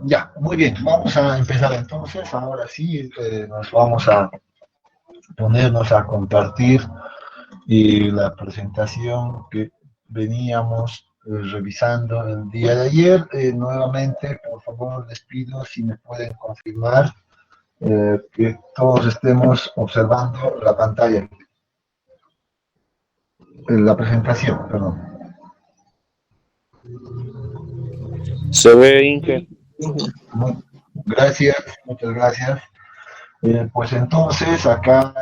Ya, muy bien, vamos a empezar entonces. Ahora sí, nos vamos a ponernos a compartir la presentación que veníamos revisando el día de ayer. Nuevamente, por favor, les pido si me pueden confirmar que todos estemos observando la pantalla, la presentación, perdón. Se ve, Inge. Muy, gracias, muchas gracias. Pues entonces, acá,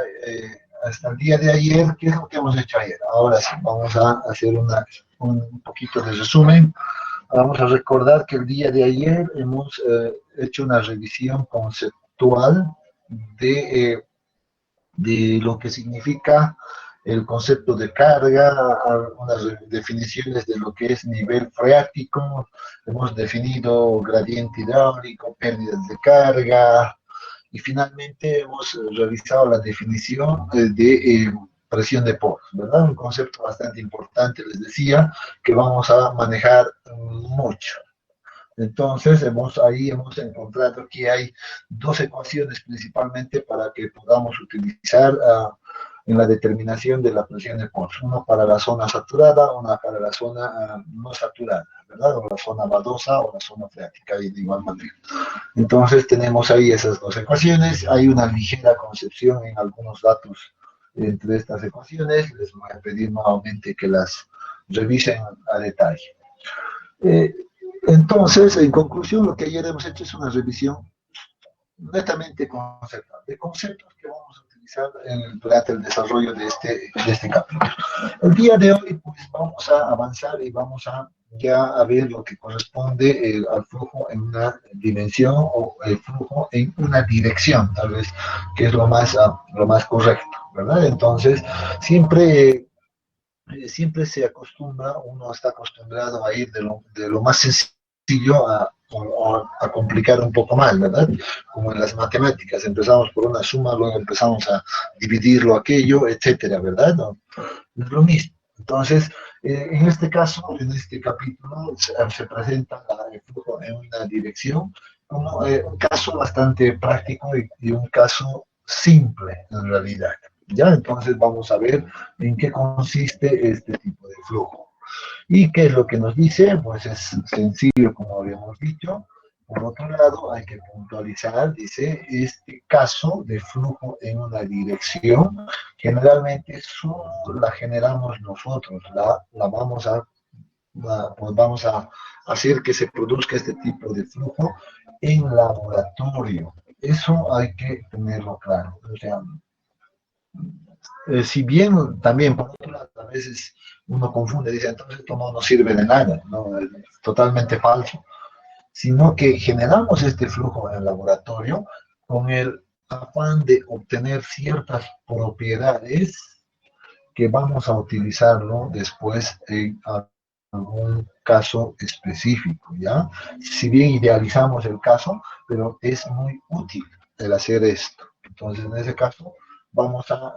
hasta el día de ayer, ¿qué es lo que hemos hecho ayer? Ahora sí, vamos a hacer un poquito de resumen. Vamos a recordar que el día de ayer hemos hecho una revisión conceptual de, de lo que significa el concepto de carga, unas definiciones de lo que es nivel freático, hemos definido gradiente hidráulico, pérdidas de carga, y finalmente hemos revisado la definición de presión de poros, ¿verdad? Un concepto bastante importante, les decía, que vamos a manejar mucho. Entonces, ahí hemos encontrado que hay dos ecuaciones principalmente para que podamos utilizar en la determinación de la presión de poros. Una para la zona saturada, una para la zona no saturada, ¿verdad? O la zona badosa o la zona freática, de igual manera. Entonces tenemos ahí esas dos ecuaciones, hay una ligera concepción en algunos datos entre estas ecuaciones, les voy a pedir nuevamente que las revisen a detalle. Eh, entonces, en conclusión, lo que ayer hemos hecho es una revisión netamente conceptual, de conceptos que vamos a utilizar durante el desarrollo de este capítulo. El día de hoy, pues vamos a avanzar y vamos a ya a ver lo que corresponde al flujo en una dimensión o el flujo en una dirección, tal vez, que es lo más correcto, ¿verdad? Entonces, siempre se acostumbra, uno está acostumbrado a ir de lo más sencillo a complicar un poco más, ¿verdad? Como en las matemáticas, empezamos por una suma, luego empezamos a dividirlo aquello, etcétera, ¿verdad? No, es lo mismo. Entonces, en este caso, en este capítulo, se presenta el flujo en una dirección como un caso bastante práctico y un caso simple, en realidad. ¿Ya? Entonces vamos a ver en qué consiste este tipo de flujo. ¿Y qué es lo que nos dice? Pues es sencillo, como habíamos dicho. Por otro lado, hay que puntualizar, dice, este caso de flujo en una dirección, generalmente solo la generamos nosotros, pues vamos a hacer que se produzca este tipo de flujo en laboratorio. Eso hay que tenerlo claro. O sea, si bien también por otro lado a veces uno confunde, dice entonces esto no nos sirve de nada, no, es totalmente falso, sino que generamos este flujo en el laboratorio con el afán de obtener ciertas propiedades que vamos a utilizarlo después en algún caso específico, ¿ya? Si bien idealizamos el caso, pero es muy útil el hacer esto. Entonces, en ese caso, vamos a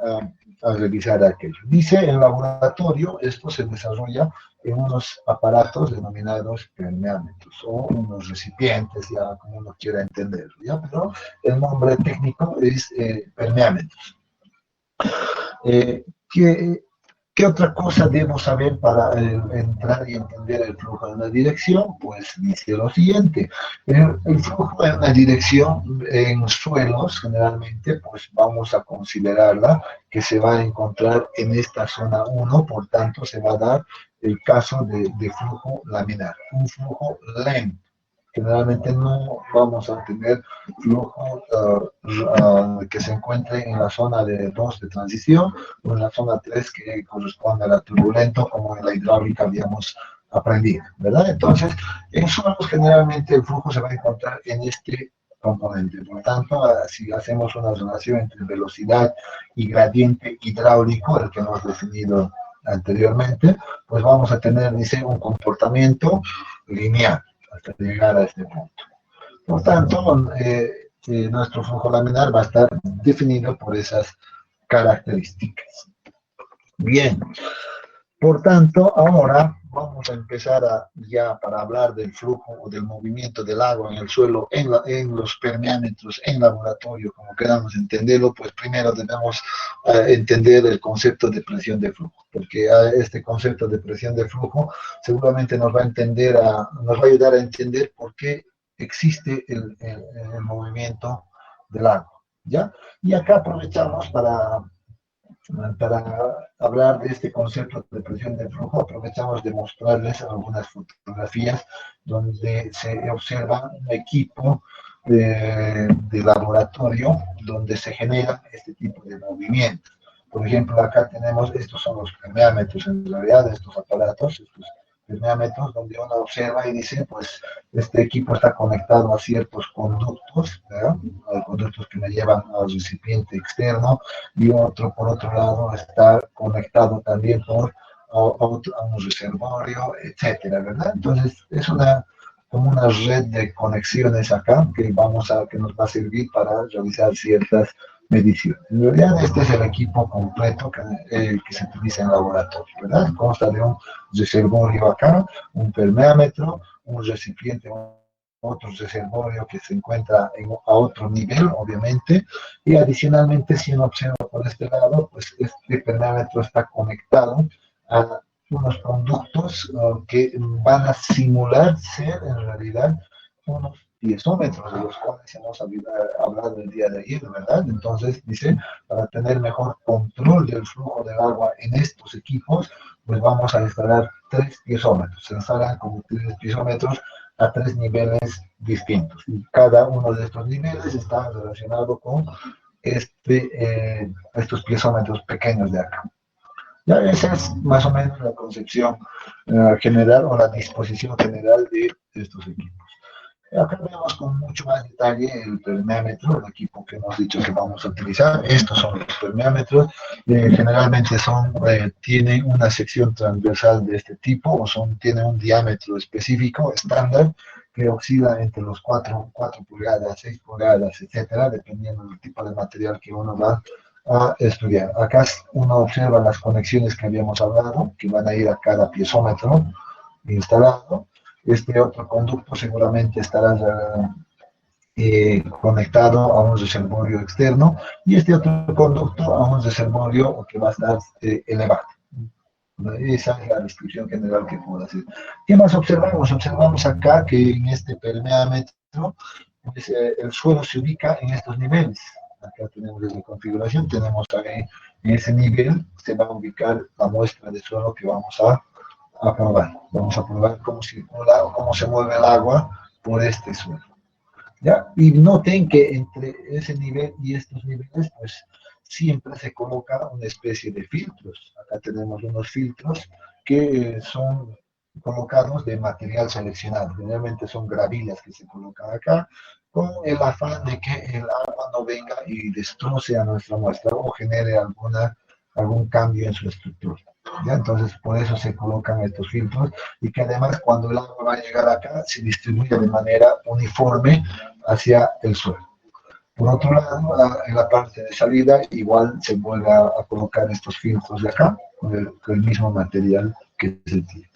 revisar aquello. Dice, en laboratorio, esto se desarrolla en unos aparatos denominados permeámetros o unos recipientes, ya como uno quiera entenderlo, ¿ya? Pero el nombre técnico es permeámetros. ¿Qué, ¿Qué otra cosa debo saber para entrar y entender el flujo de una dirección? Pues dice lo siguiente, el flujo de una dirección en suelos, generalmente, pues vamos a considerarla que se va a encontrar en esta zona 1, por tanto se va a dar el caso de flujo laminar, un flujo lento. Generalmente no vamos a tener flujo que se encuentre en la zona de 2 de transición o en la zona 3 que corresponde a la turbulento, como en la hidráulica habíamos aprendido, ¿verdad? Entonces, en suelos generalmente el flujo se va a encontrar en este componente. Por tanto, si hacemos una relación entre velocidad y gradiente hidráulico, el que hemos definido anteriormente, pues vamos a tener, dice, un comportamiento lineal hasta llegar a este punto. Por tanto, nuestro flujo laminar va a estar definido por esas características. Bien, Por tanto, ahora vamos a empezar ya para hablar del flujo o del movimiento del agua en el suelo, en los permeámetros, en laboratorio, como queramos entenderlo, pues primero debemos entender el concepto de presión de flujo, porque este concepto de presión de flujo seguramente nos va a ayudar a entender por qué existe el movimiento del agua, ¿ya? Y acá aprovechamos para hablar de este concepto de presión de flujo, aprovechamos de mostrarles algunas fotografías donde se observa un equipo de laboratorio donde se genera este tipo de movimientos. Por ejemplo, acá tenemos, estos son los permeámetros en realidad, de estos aparatos, estos permeámetros, donde uno observa y dice, pues, este equipo está conectado a ciertos conductos, ¿verdad? Hay conductos que me llevan al recipiente externo, y otro, por otro lado, está conectado también a un reservorio, etcétera, ¿verdad? Entonces, es como una red de conexiones acá que nos va a servir para realizar ciertas mediciones. En realidad, este es el equipo completo que se utiliza en laboratorio, ¿verdad? Consta de un reservorio acá, un permeámetro, un recipiente, otro reservorio que se encuentra a otro nivel, obviamente, y adicionalmente, si uno observa por este lado, pues este permeámetro está conectado a unos conductos que van a simular ser en realidad unos piezómetros de los cuales hemos hablado el día de ayer, ¿verdad? Entonces, dice, para tener mejor control del flujo del agua en estos equipos, pues vamos a instalar 3 piezómetros. Se instalan como 3 piezómetros a 3 niveles distintos. Y cada uno de estos niveles está relacionado con estos piezómetros pequeños de acá. Ya esa es más o menos la concepción general o la disposición general de estos equipos. Acá vemos con mucho más detalle el permeámetro, el equipo que hemos dicho que vamos a utilizar. Estos son los permeámetros. Generalmente tienen una sección transversal de este tipo o tienen un diámetro específico, estándar, que oscila entre los 4 pulgadas, 6 pulgadas, etcétera, dependiendo del tipo de material que uno va a estudiar. Acá uno observa las conexiones que habíamos hablado, que van a ir a cada piezómetro instalado. Este otro conducto seguramente estará conectado a un reservorio externo y este otro conducto a un reservorio que va a estar elevado. Esa es la descripción general que puedo hacer. ¿Qué más observamos? Observamos acá que en este permeámetro pues, el suelo se ubica en estos niveles. Acá tenemos la configuración, tenemos ahí en ese nivel se va a ubicar la muestra de suelo que vamos a probar. Vamos a probar cómo circula o cómo se mueve el agua por este suelo. ¿Ya? Y noten que entre ese nivel y estos niveles, pues siempre se coloca una especie de filtros. Acá tenemos unos filtros que son colocados de material seleccionado. Generalmente son gravillas que se colocan acá con el afán de que el agua no venga y destroce a nuestra muestra o genere algún cambio en su estructura. ¿Ya? Entonces, por eso se colocan estos filtros y que además cuando el agua va a llegar acá se distribuye de manera uniforme hacia el suelo. Por otro lado, en la parte de salida igual se vuelve a colocar estos filtros de acá con el mismo material que se tiene.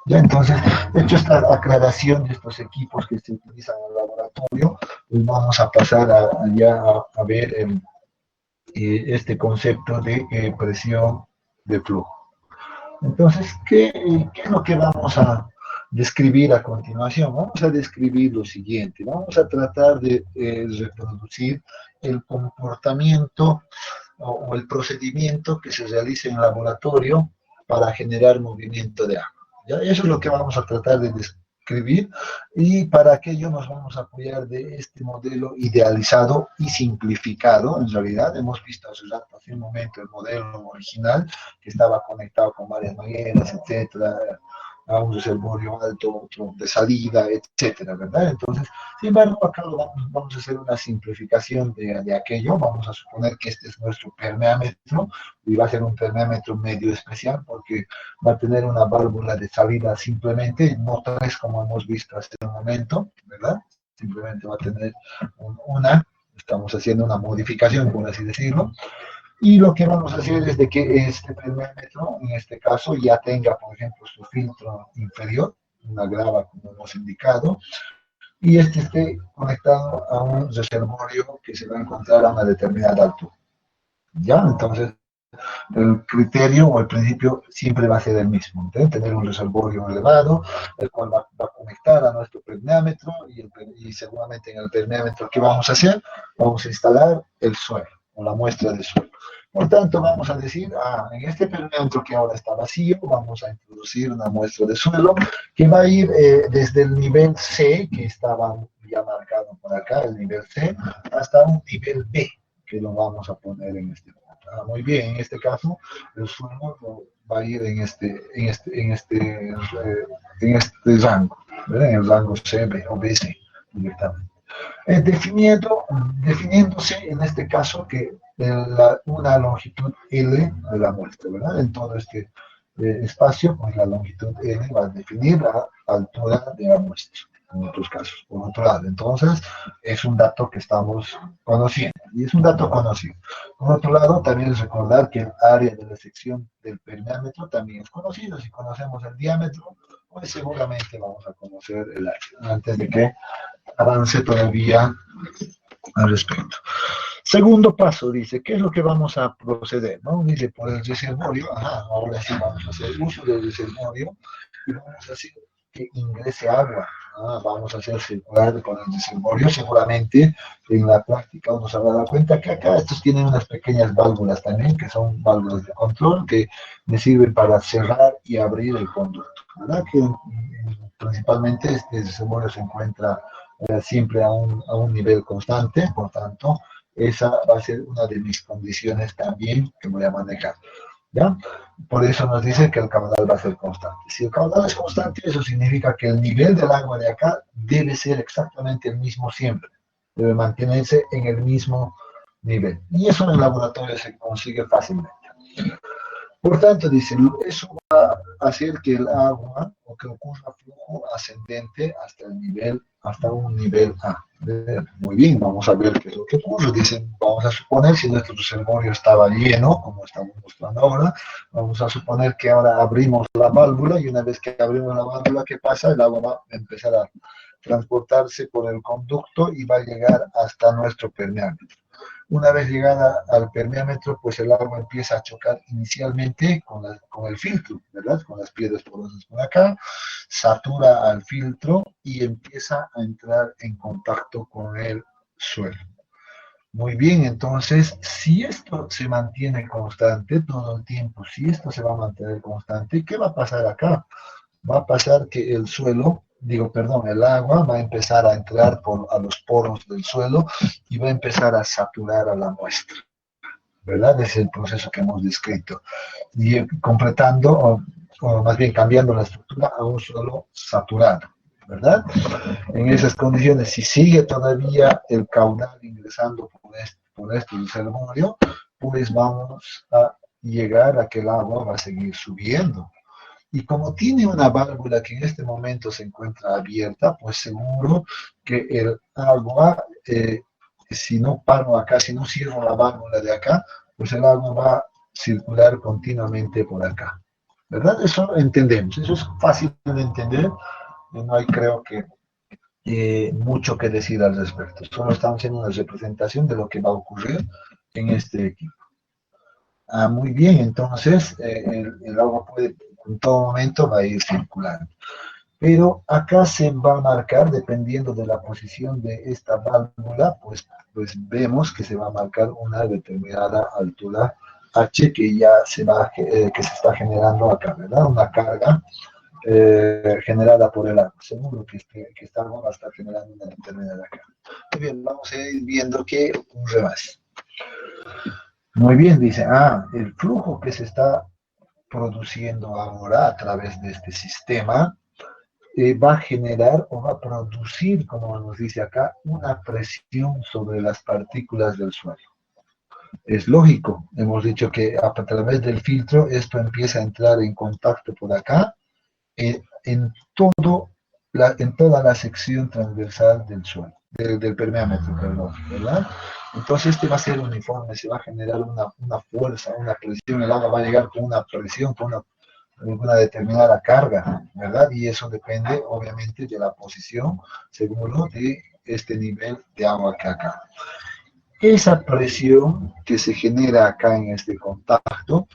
Ya, entonces, hecho esta aclaración de estos equipos que se utilizan en el laboratorio, pues vamos a pasar a ver este concepto de presión de flujo. Entonces, ¿qué es lo que vamos a describir a continuación? Vamos a describir lo siguiente. Vamos a tratar de reproducir el comportamiento o el procedimiento que se realiza en el laboratorio para generar movimiento de agua. ¿Ya? Eso es lo que vamos a tratar de describir y para aquello nos vamos a apoyar de este modelo idealizado y simplificado. En realidad hemos visto hace un momento el modelo original que estaba conectado con varias mangueras, etcétera, a un reservorio alto, otro de salida, etcétera, ¿verdad? Entonces, sin embargo, acá vamos a hacer una simplificación de aquello. Vamos a suponer que este es nuestro permeámetro y va a ser un permeámetro medio especial porque va a tener una válvula de salida simplemente, no 3 como hemos visto hace un momento, ¿verdad? Simplemente va a tener una, estamos haciendo una modificación, por así decirlo. Y lo que vamos a hacer es de que este permeámetro, en este caso, ya tenga, por ejemplo, su filtro inferior, una grava como hemos indicado, y este esté conectado a un reservorio que se va a encontrar a una determinada altura. ¿Ya? Entonces, el criterio o el principio siempre va a ser el mismo, ¿sí? Tener un reservorio elevado, el cual va a conectar a nuestro permeámetro y seguramente en el permeámetro, ¿qué vamos a hacer? Vamos a instalar el suelo o la muestra de suelo. Por tanto, vamos a decir, en este permeámetro que ahora está vacío, vamos a introducir una muestra de suelo que va a ir desde el nivel C, que estaba ya marcado por acá, el nivel C, hasta un nivel B, que lo vamos a poner en este punto. Muy bien, en este caso, el suelo va a ir en este rango, ¿verdad? En el rango C, B o BC directamente. Definiéndose en este caso que una longitud L de la muestra, ¿verdad? En todo este espacio, pues la longitud L va a definir la altura de la muestra, en otros casos. Por otro lado, entonces, es un dato que estamos conociendo, y es un dato conocido. Por otro lado, también es recordar que el área de la sección del permeámetro también es conocido. Si conocemos el diámetro, pues seguramente vamos a conocer el área, antes de que avance todavía al respecto. Segundo paso, dice, ¿qué es lo que vamos a proceder? ¿No? Dice, por el reservorio, ahora sí vamos a hacer uso del reservorio y vamos a hacer que ingrese agua. Vamos a hacer circular con el reservorio. Seguramente en la práctica uno se habrá dado cuenta que acá estos tienen unas pequeñas válvulas también, que son válvulas de control, que me sirven para cerrar y abrir el conducto. ¿Verdad? Que principalmente este reservorio se encuentra siempre a un nivel constante, por tanto, esa va a ser una de mis condiciones también que voy a manejar. ¿Ya? Por eso nos dice que el caudal va a ser constante. Si el caudal es constante, eso significa que el nivel del agua de acá debe ser exactamente el mismo siempre. Debe mantenerse en el mismo nivel. Y eso en el laboratorio se consigue fácilmente. Por tanto, dice, eso va a hacer que el agua, o que ocurra flujo ascendente hasta un nivel A. Muy bien, vamos a ver qué es lo que ocurre. Dicen, vamos a suponer, si nuestro reservorio estaba lleno, como estamos mostrando ahora, vamos a suponer que ahora abrimos la válvula, y una vez que abrimos la válvula, ¿qué pasa? El agua va a empezar a transportarse por el conducto y va a llegar hasta nuestro permeámetro. Una vez llegada al permeámetro, pues el agua empieza a chocar inicialmente con el filtro, ¿verdad? Con las piedras porosas por acá, satura al filtro y empieza a entrar en contacto con el suelo. Muy bien, entonces, si esto se mantiene constante todo el tiempo, si esto se va a mantener constante, ¿qué va a pasar acá? Va a pasar que el agua va a empezar a entrar a los poros del suelo y va a empezar a saturar a la muestra, ¿verdad? Es el proceso que hemos descrito. Y completando, o más bien cambiando la estructura a un suelo saturado, ¿verdad? En esas condiciones, si sigue todavía el caudal ingresando por este reservorio, pues vamos a llegar a que el agua va a seguir subiendo. Y como tiene una válvula que en este momento se encuentra abierta, pues seguro que el agua, si no paro acá, si no cierro la válvula de acá, pues el agua va a circular continuamente por acá. ¿Verdad? Eso entendemos, eso es fácil de entender, no hay creo que mucho que decir al respecto. Solo estamos haciendo una representación de lo que va a ocurrir en este equipo. Muy bien, entonces el agua puede en todo momento va a ir circulando. Pero acá se va a marcar, dependiendo de la posición de esta válvula, pues vemos que se va a marcar una determinada altura H que ya que se está generando acá, ¿verdad? Una carga generada por el agua. Seguro que esta agua va a estar generando una determinada carga. Muy bien, vamos a ir viendo qué ocurre más. Muy bien, dice, el flujo que se está produciendo ahora a través de este sistema va a generar o va a producir, como nos dice acá, una presión sobre las partículas del suelo. Es lógico, hemos dicho que a través del filtro esto empieza a entrar en contacto por acá, en toda la sección transversal del suelo, del permeámetro, perdón, ¿verdad? Entonces este va a ser uniforme, se va a generar una fuerza, una presión, el agua va a llegar con una presión, con una determinada carga, ¿verdad? Y eso depende obviamente de la posición, seguro, de este nivel de agua que acá. Esa presión que se genera acá en este contacto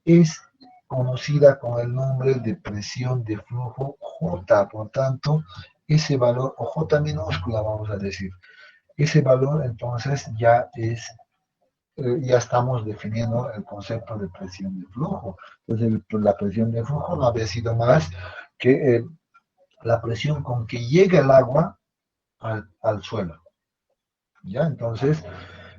es conocida con el nombre de presión de flujo J. Por tanto, ese valor, o J minúscula vamos a decir, ese valor entonces ya estamos definiendo el concepto de presión de flujo. Entonces, la presión de flujo no había sido más que la presión con que llega el agua al suelo. ¿Ya? Entonces,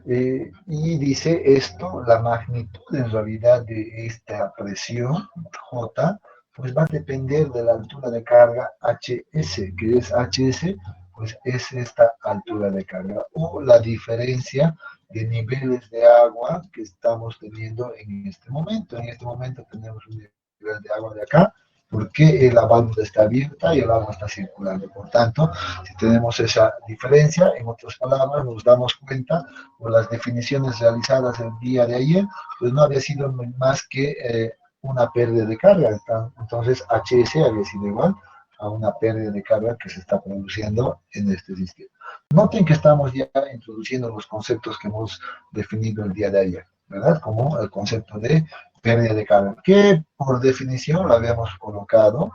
y dice esto, la magnitud en realidad de esta presión J, pues va a depender de la altura de carga HS, que es HS, pues es esta altura de carga, o la diferencia de niveles de agua que estamos teniendo en este momento. En este momento tenemos un nivel de agua de acá, porque la válvula está abierta y el agua está circulando. Por tanto, si tenemos esa diferencia, en otras palabras, nos damos cuenta por las definiciones realizadas el día de ayer, pues no había sido más que una pérdida de carga. Entonces, HS había sido igual a una pérdida de carga que se está produciendo en este sistema. Noten que estamos ya introduciendo los conceptos que hemos definido el día de ayer, ¿verdad? Como el concepto de pérdida de carga, que por definición lo habíamos colocado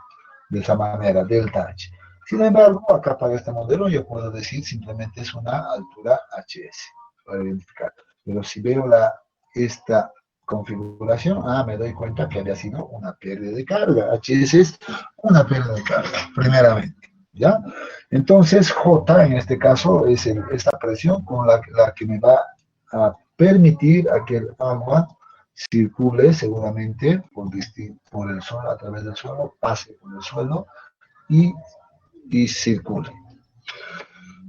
de esa manera, delta H. Sin embargo, acá para este modelo yo puedo decir simplemente es una altura HS para identificar. Pero si veo esta configuración, me doy cuenta que había sido una pérdida de carga. HS es una pérdida de carga, primeramente. ¿Ya? Entonces, J en este caso es esta presión con la que me va a permitir a que el agua circule seguramente por el suelo, a través del suelo, pase por el suelo y circule.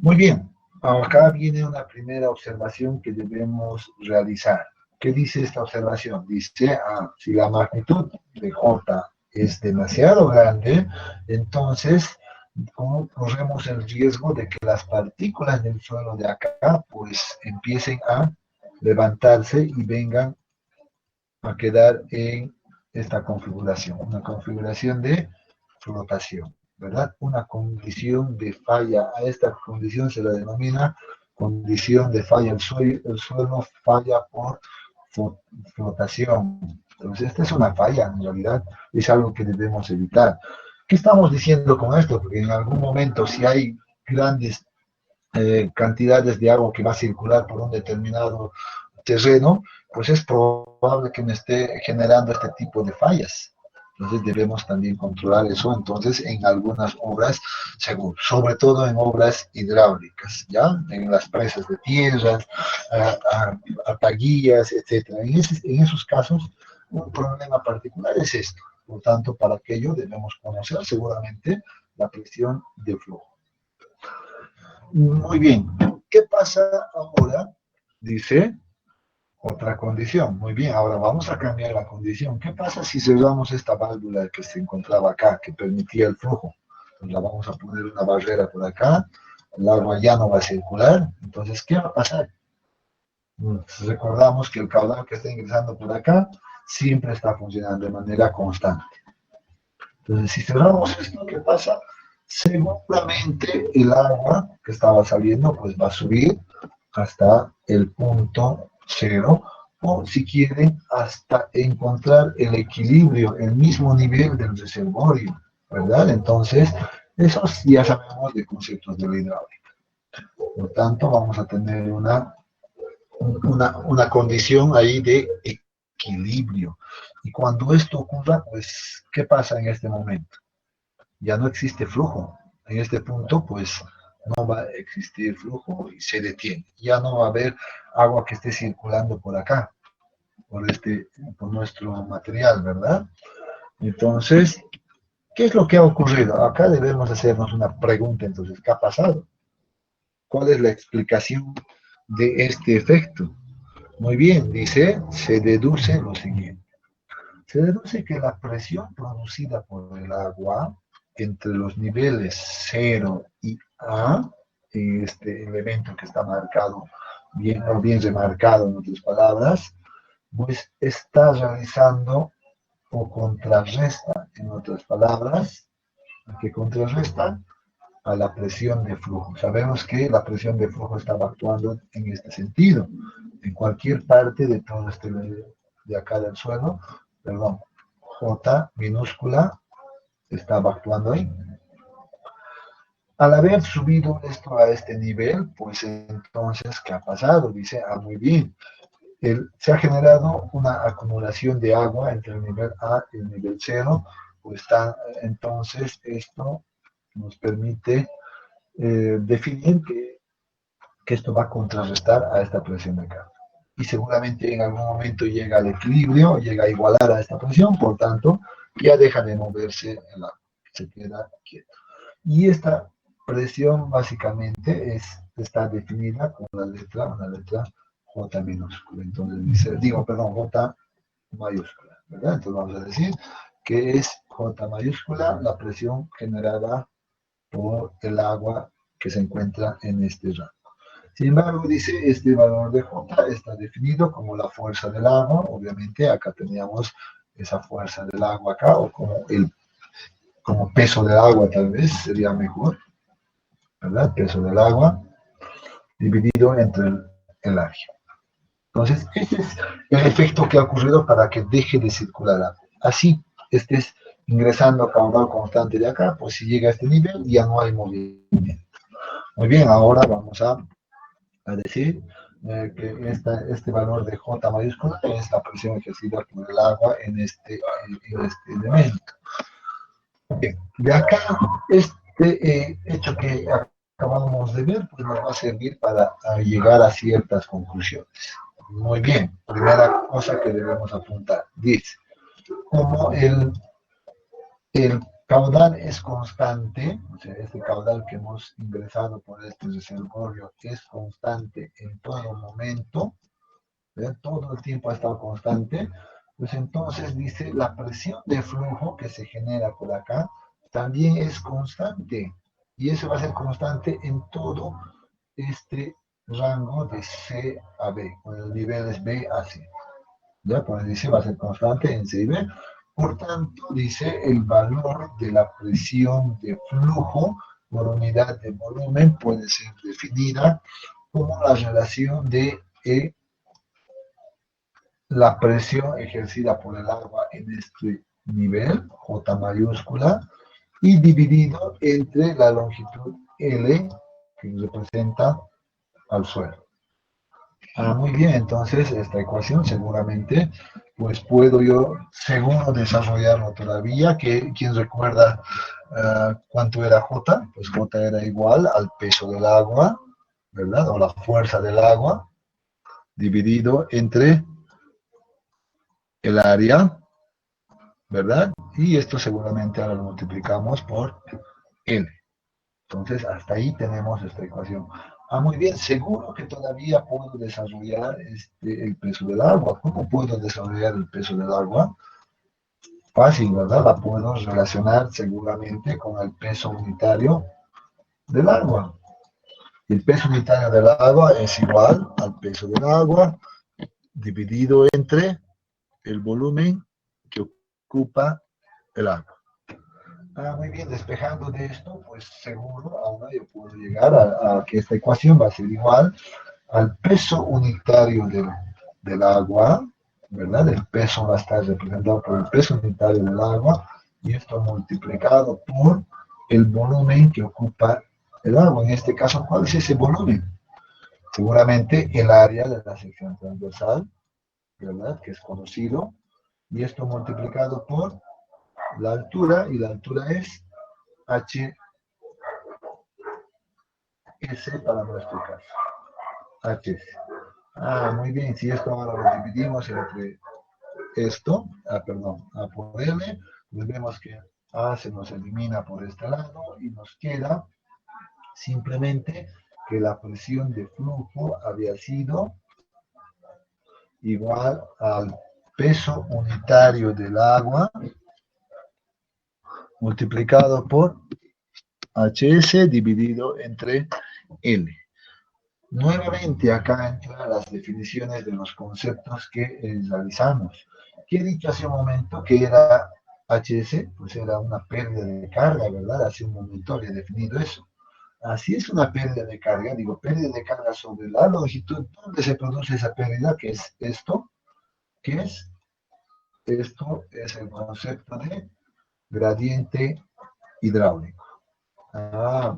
Muy bien, acá viene una primera observación que debemos realizar. ¿Qué dice esta observación? Dice, si la magnitud de J es demasiado grande, entonces corremos el riesgo de que las partículas del suelo de acá pues empiecen a levantarse y vengan a quedar en esta configuración, una configuración de flotación, ¿verdad? Una condición de falla. A esta condición se la denomina condición de falla. El suelo falla por flotación. Entonces, esta es una falla, en realidad, es algo que debemos evitar. ¿Qué estamos diciendo con esto? Porque en algún momento, si hay grandes cantidades de agua que va a circular por un determinado terreno, pues es probable que me esté generando este tipo de fallas. Entonces debemos también controlar eso, entonces, en algunas obras, sobre todo en obras hidráulicas, ¿ya? En las presas de tierras, ataguillas, etc. En esos casos, un problema particular es esto. Por tanto, para aquello debemos conocer seguramente la presión de flujo. Muy bien. ¿Qué pasa ahora? Dice, otra condición. Muy bien, ahora vamos a cambiar la condición. ¿Qué pasa si cerramos esta válvula que se encontraba acá, que permitía el flujo? Entonces la vamos a poner una barrera por acá, el agua ya no va a circular. Entonces, ¿qué va a pasar? Recordamos que el caudal que está ingresando por acá siempre está funcionando de manera constante. Entonces, si cerramos esto, ¿qué pasa? Seguramente el agua que estaba saliendo pues va a subir hasta el punto cero, o si quieren hasta encontrar el equilibrio, el mismo nivel del reservorio, ¿verdad? Entonces, eso ya sabemos de conceptos de la hidráulica. Por tanto, vamos a tener una condición ahí de equilibrio. Y cuando esto ocurra, pues, ¿qué pasa en este momento? Ya no existe flujo. En este punto, pues, no va a existir flujo y se detiene. Ya no va a haber agua que esté circulando por acá, por nuestro material, ¿verdad? Entonces, ¿qué es lo que ha ocurrido? Acá debemos hacernos una pregunta, entonces, ¿qué ha pasado? ¿Cuál es la explicación de este efecto? Muy bien, dice, se deduce lo siguiente. Se deduce que la presión producida por el agua entre los niveles 0 y A, en este elemento que está marcado bien remarcado en otras palabras, pues está realizando o contrarresta, en otras palabras, que contrarresta a la presión de flujo. Sabemos que la presión de flujo estaba actuando en este sentido, en cualquier parte de todo este de acá del suelo, perdón, J minúscula estaba actuando ahí. Al haber subido esto a este nivel, pues entonces, ¿qué ha pasado? Dice, muy bien, se ha generado una acumulación de agua entre el nivel A y el nivel 0, pues entonces esto nos permite definir que esto va a contrarrestar a esta presión de acá. Y seguramente en algún momento llega al equilibrio, llega a igualar a esta presión, por tanto, ya deja de moverse el agua, se queda quieto. Y esta presión básicamente está definida con una letra J minúscula. Entonces J mayúscula, ¿verdad? Entonces vamos a decir que es J mayúscula la presión generada por el agua que se encuentra en este rango. Sin embargo, dice, este valor de J está definido como la fuerza del agua. Obviamente, acá teníamos esa fuerza del agua acá, o como peso del agua tal vez sería mejor, ¿verdad? Peso del agua dividido entre el área. Entonces, ese es el efecto que ha ocurrido para que deje de circular agua. Así estés ingresando a caudal constante de acá, pues si llega a este nivel ya no hay movimiento. Muy bien, ahora vamos a decir que este valor de J mayúscula es la presión ejercida por el agua en este elemento. Bien, de acá, este hecho que acabamos de ver, pues nos va a servir para llegar a ciertas conclusiones. Muy bien, primera cosa que debemos apuntar. Dice, como el caudal es constante, o sea, este caudal que hemos ingresado por este reservorio es constante en todo momento, ¿verdad? Todo el tiempo ha estado constante, pues entonces dice la presión de flujo que se genera por acá también es constante, y eso va a ser constante en todo este rango de C a B, con los niveles B a C. ¿Ya? Pues dice va a ser constante en C y B. Por tanto, dice el valor de la presión de flujo por unidad de volumen puede ser definida como la relación de la presión ejercida por el agua en este nivel, J mayúscula, y dividido entre la longitud L que representa al suelo. Muy bien, entonces esta ecuación seguramente pues puedo yo seguro desarrollarlo todavía. ¿Quién recuerda cuánto era J? Pues J era igual al peso del agua, ¿verdad? O la fuerza del agua dividido entre el área, ¿verdad? Y esto seguramente ahora lo multiplicamos por L. Entonces, hasta ahí tenemos esta ecuación. Muy bien, seguro que todavía puedo desarrollar el peso del agua. ¿Cómo puedo desarrollar el peso del agua? Fácil, ¿verdad? La puedo relacionar seguramente con el peso unitario del agua. El peso unitario del agua es igual al peso del agua dividido entre el volumen que ocupa el agua. Muy bien, despejando de esto, pues seguro ahora yo puedo llegar a que esta ecuación va a ser igual al peso unitario del agua, ¿verdad? El peso va a estar representado por el peso unitario del agua y esto multiplicado por el volumen que ocupa el agua. En este caso, ¿cuál es ese volumen? Seguramente el área de la sección transversal, ¿verdad? Que es conocido, y esto multiplicado por la altura, y la altura es HS para nuestro caso. HS. Muy bien, si esto ahora lo dividimos entre esto, por L, pues vemos que A se nos elimina por este lado y nos queda simplemente que la presión de flujo había sido igual al peso unitario del agua multiplicado por HS dividido entre L. Nuevamente acá entran las definiciones de los conceptos que realizamos. Que he dicho hace un momento que era HS, pues era una pérdida de carga, ¿verdad? Hace un momento había definido eso. Así es una pérdida de carga, digo, pérdida de carga sobre la longitud. ¿Dónde se produce esa pérdida? ¿Qué es esto? ¿Qué es? Esto es el concepto de gradiente hidráulico.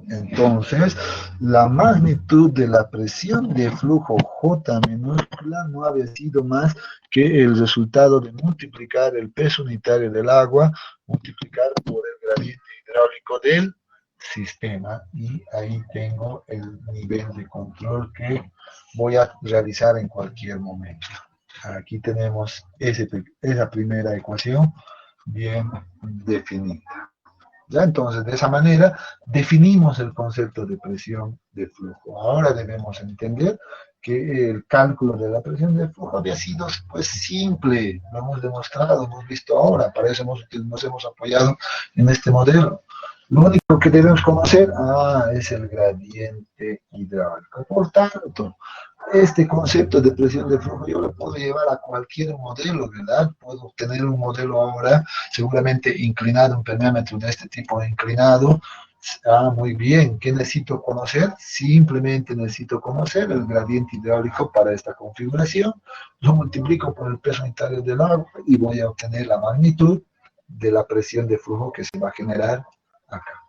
Entonces, la magnitud de la presión de flujo J minúscula no había sido más que el resultado de multiplicar el peso unitario del agua, multiplicar por el gradiente hidráulico del sistema, y ahí tengo el nivel de control que voy a realizar en cualquier momento. Aquí tenemos esa primera ecuación bien definida. ¿Ya? Entonces, de esa manera, definimos el concepto de presión de flujo. Ahora debemos entender que el cálculo de la presión de flujo había sido pues simple, lo hemos demostrado, hemos visto ahora, para eso nos hemos apoyado en este modelo. Lo único que debemos conocer es el gradiente hidráulico. Por tanto, este concepto de presión de flujo yo lo puedo llevar a cualquier modelo, ¿verdad? Puedo obtener un modelo ahora, seguramente inclinado, un permeámetro de este tipo inclinado. Muy bien. ¿Qué necesito conocer? Simplemente necesito conocer el gradiente hidráulico para esta configuración. Lo multiplico por el peso unitario del agua y voy a obtener la magnitud de la presión de flujo que se va a generar acá,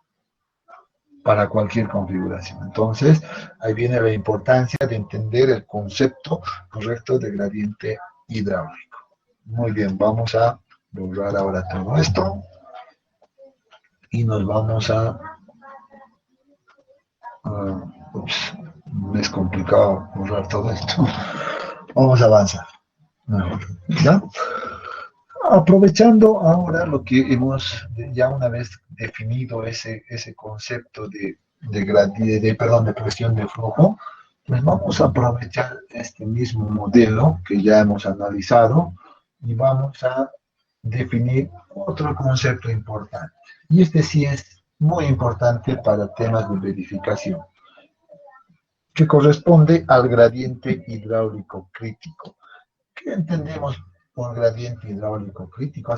para cualquier configuración. Entonces, ahí viene la importancia de entender el concepto correcto de gradiente hidráulico. Muy bien, vamos a borrar ahora todo esto y nos vamos a... ups, es complicado borrar todo esto. Vamos a avanzar. Mejor, ¿ya? Aprovechando ahora lo que hemos, ya una vez definido ese concepto de presión de flujo, pues vamos a aprovechar este mismo modelo que ya hemos analizado y vamos a definir otro concepto importante. Y este sí es muy importante para temas de verificación, que corresponde al gradiente hidráulico crítico. ¿Qué entendemos por gradiente hidráulico crítico?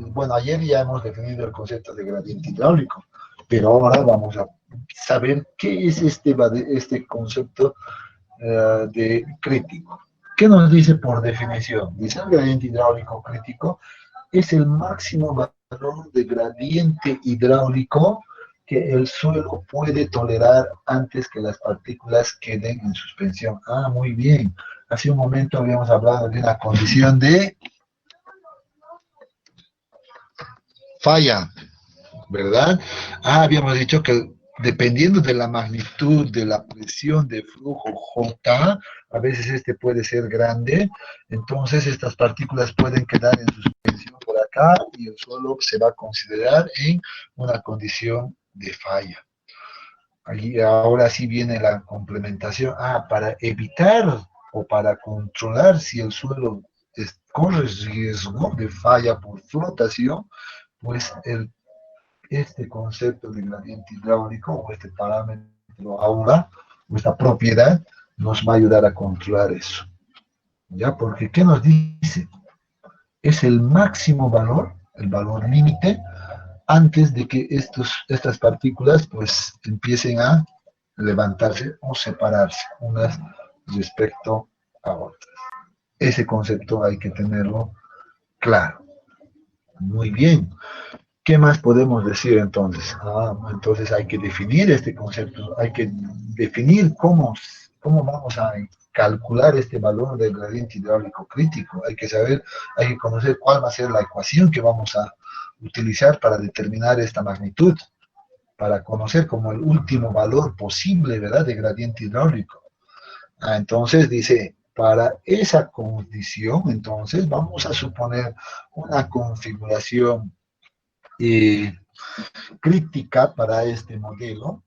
Bueno, ayer ya hemos definido el concepto de gradiente hidráulico, pero ahora vamos a saber qué es este concepto de crítico. ¿Qué nos dice por definición? Dice el gradiente hidráulico crítico es el máximo valor de gradiente hidráulico que el suelo puede tolerar antes que las partículas queden en suspensión. Muy bien. Hace un momento habíamos hablado de una condición de falla, ¿verdad? Habíamos dicho que dependiendo de la magnitud de la presión de flujo J, a veces este puede ser grande, entonces estas partículas pueden quedar en suspensión por acá y el suelo se va a considerar en una condición de falla. Allí ahora sí viene la complementación. Para evitar o para controlar si el suelo corre riesgo de falla por flotación, pues este concepto de gradiente hidráulico o este parámetro aura, o esta propiedad, nos va a ayudar a controlar eso. ¿Ya? Porque ¿qué nos dice? Es el máximo valor, el valor límite, antes de que estas partículas pues empiecen a levantarse o separarse unas respecto a otras. Ese concepto hay que tenerlo claro. Muy bien. ¿Qué más podemos decir entonces? Entonces hay que definir este concepto, hay que definir cómo vamos a calcular este valor del gradiente hidráulico crítico. Hay que saber, hay que conocer cuál va a ser la ecuación que vamos a utilizar para determinar esta magnitud, para conocer como el último valor posible, ¿verdad?, de gradiente hidráulico. Entonces dice, para esa condición, entonces vamos a suponer una configuración crítica para este modelo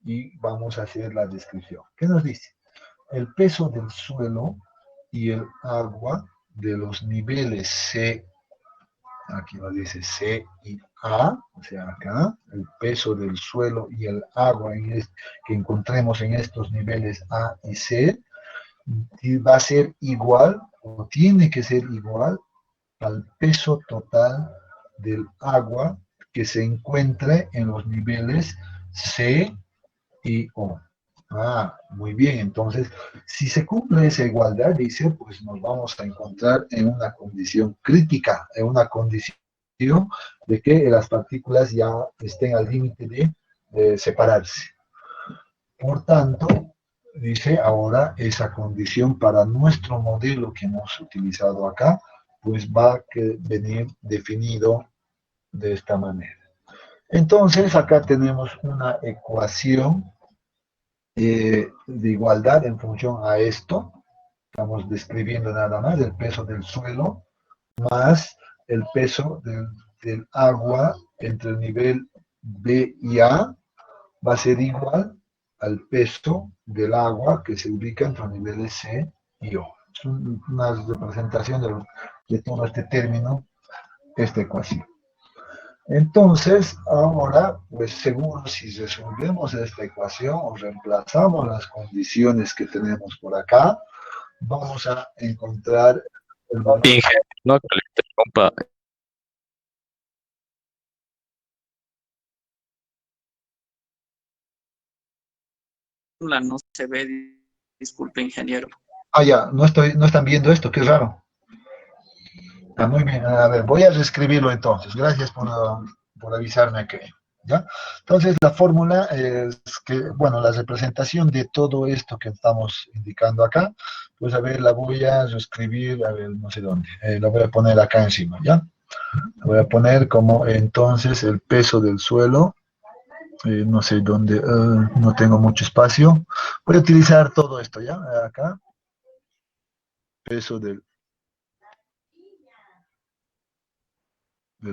y vamos a hacer la descripción. ¿Qué nos dice? El peso del suelo y el agua de los niveles C aquí nos dice C y A, o sea, acá, el peso del suelo y el agua que encontremos en estos niveles A y C, y va a ser igual, o tiene que ser igual, al peso total del agua que se encuentre en los niveles C y O. Ah, muy bien, entonces, si se cumple esa igualdad, dice, pues nos vamos a encontrar en una condición crítica, en una condición de que las partículas ya estén al límite de separarse. Por tanto, dice ahora esa condición para nuestro modelo que hemos utilizado acá, pues va a venir definido de esta manera. Entonces, acá tenemos una ecuación de igualdad en función a esto. Estamos describiendo nada más el peso del suelo más el peso del agua entre el nivel B y A va a ser igual al peso del agua que se ubica entre los niveles C y O. Es una representación de todo este término, esta ecuación. Entonces, ahora, pues seguro si resolvemos esta ecuación o reemplazamos las condiciones que tenemos por acá, vamos a encontrar el valor. Ingeniero, no que le interrumpa. No se ve, disculpe, ingeniero. Ah, ya, no están viendo esto, qué raro. Ah, muy bien, a ver, voy a reescribirlo entonces. Gracias por avisarme que, ¿ya? Entonces, la fórmula es que, bueno, la representación de todo esto que estamos indicando acá, pues a ver, la voy a reescribir, a ver, no sé dónde, la voy a poner acá encima, ¿ya? La voy a poner como entonces el peso del suelo, no sé dónde, no tengo mucho espacio. Voy a utilizar todo esto, ¿ya? Acá, peso del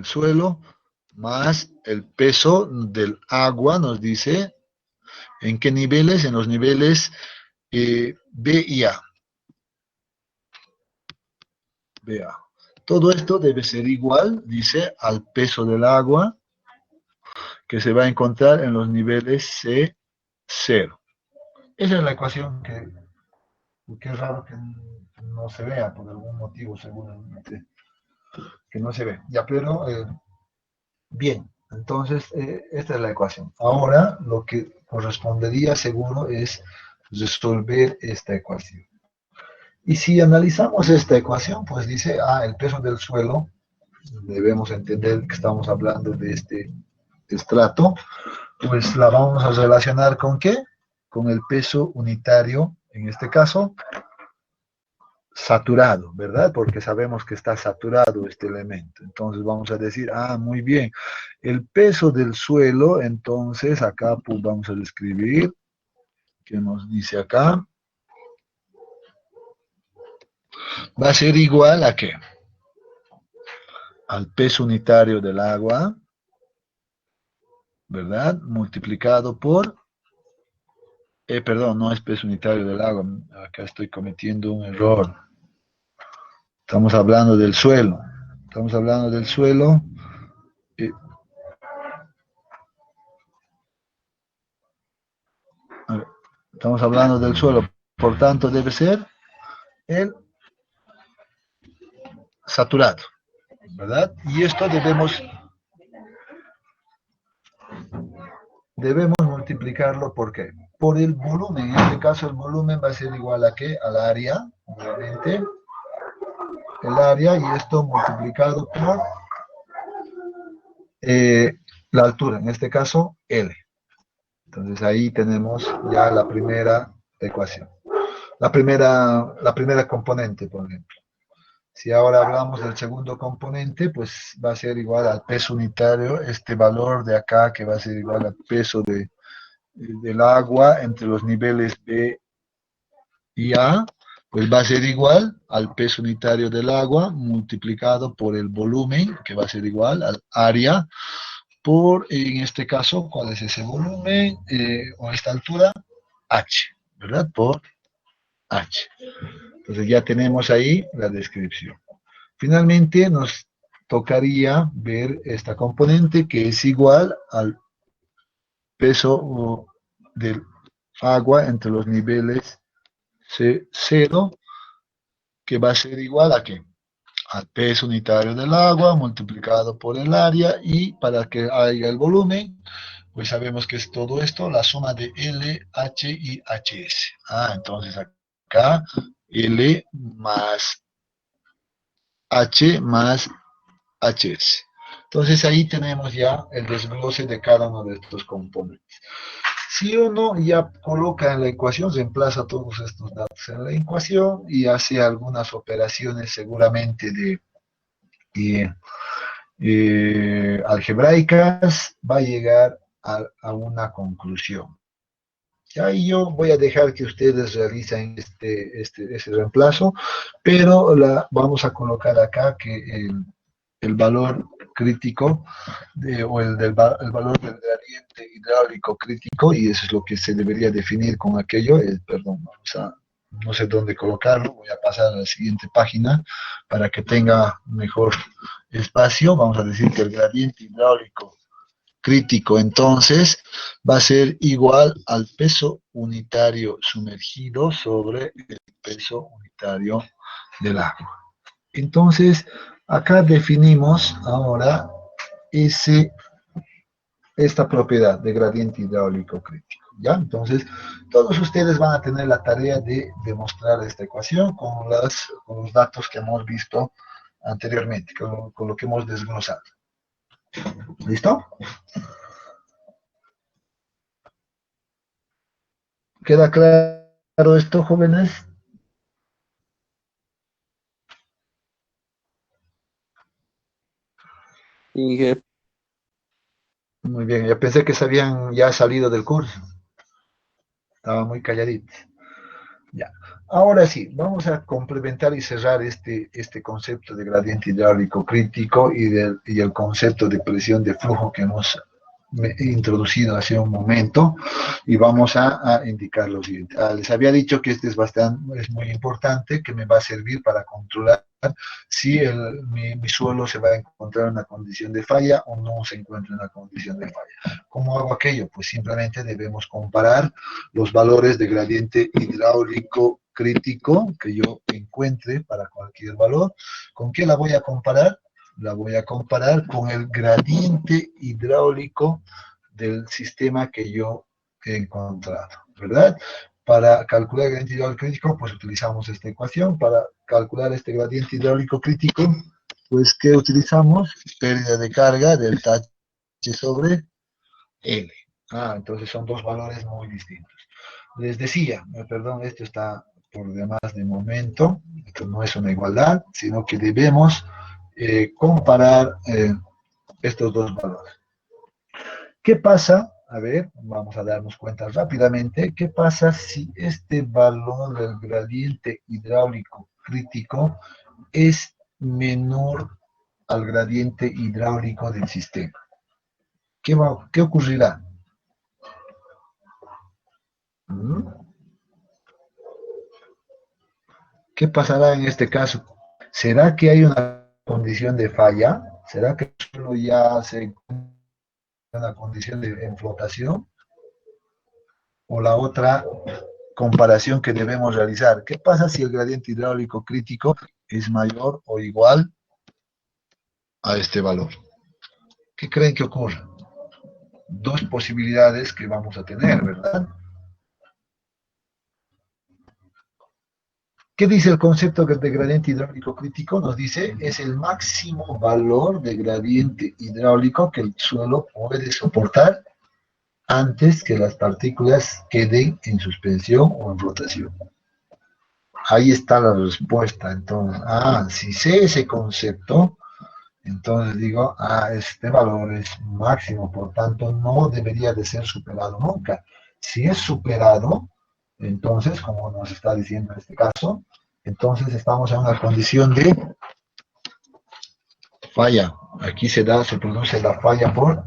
suelo, más el peso del agua, nos dice, ¿en qué niveles? En los niveles B y A. B-A. Todo esto debe ser igual, dice, al peso del agua que se va a encontrar en los niveles C0. Esa es la ecuación que es raro que no se vea por algún motivo, seguramente, que no se ve. Ya, pero bien, entonces esta es la ecuación. Ahora lo que correspondería seguro es resolver esta ecuación. Y si analizamos esta ecuación, pues dice, el peso del suelo, debemos entender que estamos hablando de este estrato, pues la vamos a relacionar ¿con qué? Con el peso unitario, en este caso, saturado, ¿verdad? Porque sabemos que está saturado este elemento. Entonces vamos a decir, muy bien, el peso del suelo, entonces acá pues vamos a describir, que nos dice acá, va a ser igual a ¿qué? Al peso unitario del agua, ¿verdad? Multiplicado por, perdón, no es peso unitario del agua, acá estoy cometiendo un error. Estamos hablando del suelo. Estamos hablando del suelo. Estamos hablando del suelo. Por tanto, debe ser el saturado, ¿verdad? Y esto debemos multiplicarlo, ¿por qué? Por el volumen. En este caso, el volumen va a ser igual a ¿qué? Al área, obviamente. El área, y esto multiplicado por la altura, en este caso, L. Entonces ahí tenemos ya la primera ecuación. La primera componente, por ejemplo. Si ahora hablamos del segundo componente, pues va a ser igual al peso unitario, este valor de acá que va a ser igual al peso del agua entre los niveles B y A, pues va a ser igual al peso unitario del agua multiplicado por el volumen, que va a ser igual al área, por, en este caso, ¿cuál es ese volumen? O esta altura, H, ¿verdad? Por H. Entonces ya tenemos ahí la descripción. Finalmente nos tocaría ver esta componente que es igual al peso del agua entre los niveles C0, que va a ser igual a ¿qué? Al peso unitario del agua multiplicado por el área, y para que haya el volumen, pues sabemos que es todo esto, la suma de L, H y HS. Entonces acá L más H más HS. Entonces ahí tenemos ya el desglose de cada uno de estos componentes. Si uno ya coloca en la ecuación, reemplaza todos estos datos en la ecuación y hace algunas operaciones seguramente de algebraicas, va a llegar a una conclusión. Ya, y yo voy a dejar que ustedes realicen ese reemplazo, pero vamos a colocar acá que el valor crítico o el valor del gradiente hidráulico crítico, y eso es lo que se debería definir con aquello, perdón, no sé dónde colocarlo, voy a pasar a la siguiente página para que tenga mejor espacio. Vamos a decir que el gradiente hidráulico crítico entonces va a ser igual al peso unitario sumergido sobre el peso unitario del agua. Entonces, acá definimos ahora esta propiedad de gradiente hidráulico crítico, ¿ya? Entonces, todos ustedes van a tener la tarea de demostrar esta ecuación con los datos que hemos visto anteriormente, con lo que hemos desglosado. ¿Listo? ¿Queda claro esto, jóvenes? Y Muy bien, yo pensé que se habían ya salido del curso. Estaba muy calladitos. Ya. Ahora sí, vamos a complementar y cerrar este concepto de gradiente hidráulico crítico y el concepto de presión de flujo que hemos introducido hace un momento, y vamos a indicar lo siguiente. Les había dicho que este es muy importante, que me va a servir para controlar si mi suelo se va a encontrar en una condición de falla o no se encuentra en una condición de falla. ¿Cómo hago aquello? Pues simplemente debemos comparar los valores de gradiente hidráulico crítico que yo encuentre para cualquier valor. ¿Con qué la voy a comparar? La voy a comparar con el gradiente hidráulico del sistema que yo he encontrado, ¿verdad? Para calcular el gradiente hidráulico crítico, pues utilizamos esta ecuación. Para calcular este gradiente hidráulico crítico, pues ¿qué utilizamos? Pérdida de carga, delta H sobre L. Entonces son dos valores muy distintos. Les decía, perdón, esto está por demás de momento, esto no es una igualdad, sino que debemos comparar estos dos valores. ¿Qué pasa? A ver, vamos a darnos cuenta rápidamente. ¿Qué pasa si este valor del gradiente hidráulico crítico es menor al gradiente hidráulico del sistema? ¿Qué ocurrirá? ¿Qué pasará en este caso? ¿Será que hay una condición de falla? ¿Será que solo ya se encuentra en una condición en flotación? O la otra comparación que debemos realizar: ¿qué pasa si el gradiente hidráulico crítico es mayor o igual a este valor? ¿Qué creen que ocurre? Dos posibilidades que vamos a tener, ¿verdad? ¿Qué dice el concepto de gradiente hidráulico crítico? Nos dice, es el máximo valor de gradiente hidráulico que el suelo puede soportar antes que las partículas queden en suspensión o en flotación. Ahí está la respuesta. Entonces, si sé ese concepto, entonces digo, este valor es máximo, por tanto no debería de ser superado nunca. Si es superado, entonces, como nos está diciendo en este caso, entonces estamos en una condición de falla. Aquí se produce la falla por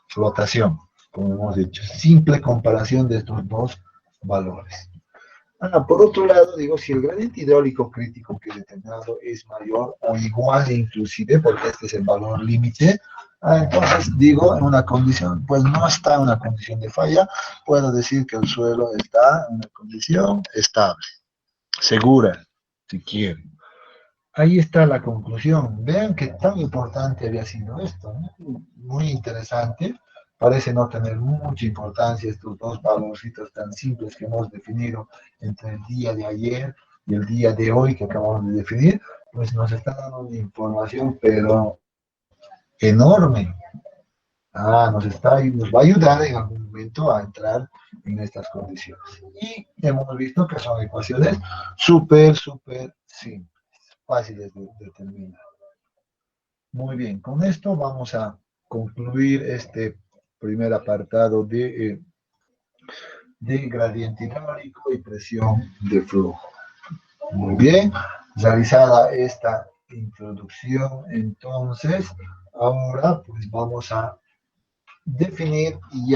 flotación, como hemos dicho. Simple comparación de estos dos valores. Por otro lado, digo, si el gradiente hidráulico crítico que determinado es mayor o igual inclusive, porque este es el valor límite, entonces digo, en una condición, pues no está en una condición de falla, puedo decir que el suelo está en una condición estable, segura, si quieren. Ahí está la conclusión. Vean qué tan importante había sido esto, ¿no? Muy interesante. Parece no tener mucha importancia estos dos valorcitos tan simples que hemos definido entre el día de ayer y el día de hoy que acabamos de definir, pues nos está dando una información, pero enorme. Nos va a ayudar en algún momento a entrar en estas condiciones. Y hemos visto que son ecuaciones súper simples, fáciles de determinar. Muy bien, con esto vamos a concluir este primer apartado de gradiente hidráulico y presión de flujo. Muy bien, realizada esta introducción, entonces, ahora pues vamos a definir y